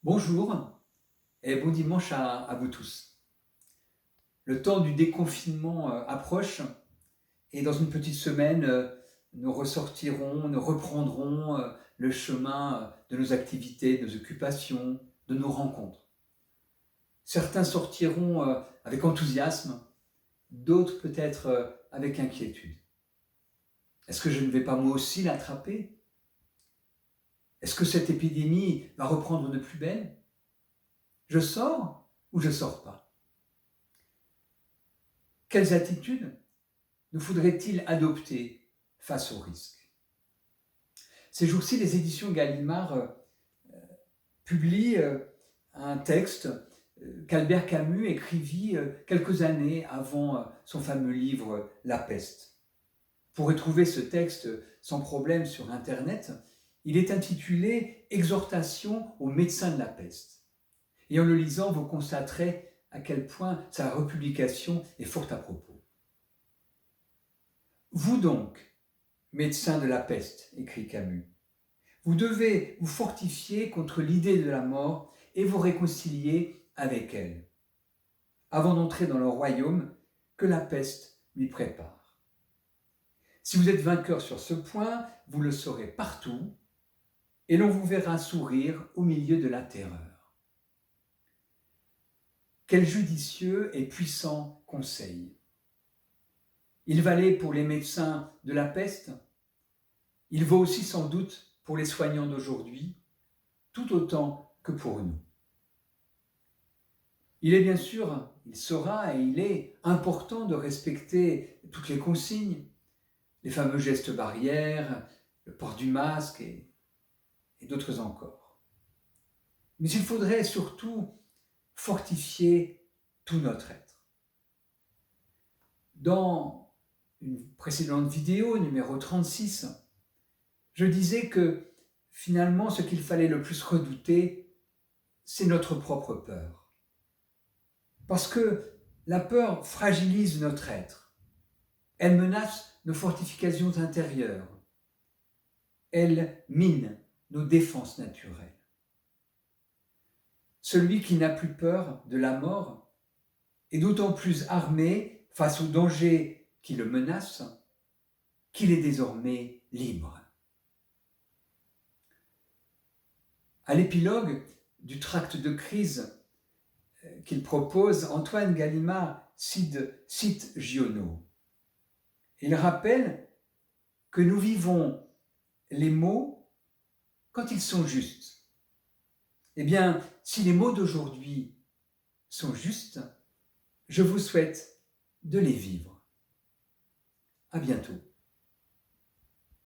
Bonjour et bon dimanche à vous tous. Le temps du déconfinement approche et dans une petite semaine, nous ressortirons, nous reprendrons le chemin de nos activités, de nos occupations, de nos rencontres. Certains sortiront avec enthousiasme, d'autres peut-être avec inquiétude. Est-ce que je ne vais pas moi aussi l'attraper? Est-ce que cette épidémie va reprendre de plus belle? Je sors ou je sors pas? Quelles attitudes nous faudrait-il adopter face au risque? Ces jours-ci, les éditions Gallimard publient un texte qu'Albert Camus écrivit quelques années avant son fameux livre La peste. Vous pourrez trouver ce texte sans problème sur Internet. Il est intitulé Exhortation aux médecins de la peste. Et en le lisant, vous constaterez à quel point sa republication est fort à propos. Vous donc, médecins de la peste, écrit Camus, vous devez vous fortifier contre l'idée de la mort et vous réconcilier avec elle, avant d'entrer dans le royaume que la peste lui prépare. Si vous êtes vainqueur sur ce point, vous le serez partout, et l'on vous verra sourire au milieu de la terreur. Quel judicieux et puissant conseil! Il valait pour les médecins de la peste, il vaut aussi sans doute pour les soignants d'aujourd'hui, tout autant que pour nous. Il est bien sûr, il sera et il est important de respecter toutes les consignes, les fameux gestes barrières, le port du masque et d'autres encore. Mais il faudrait surtout fortifier tout notre être. Dans une précédente vidéo, numéro 36, je disais que finalement, ce qu'il fallait le plus redouter, c'est notre propre peur. Parce que la peur fragilise notre être. Elle menace nos fortifications intérieures. Elle mine nos défenses naturelles. Celui qui n'a plus peur de la mort est d'autant plus armé face au danger qui le menace qu'il est désormais libre. À l'épilogue du tract de crise qu'il propose, Antoine Gallimard cite Giono. Il rappelle que nous vivons les mots quand ils sont justes. Eh bien, si les mots d'aujourd'hui sont justes, je vous souhaite de les vivre. À bientôt.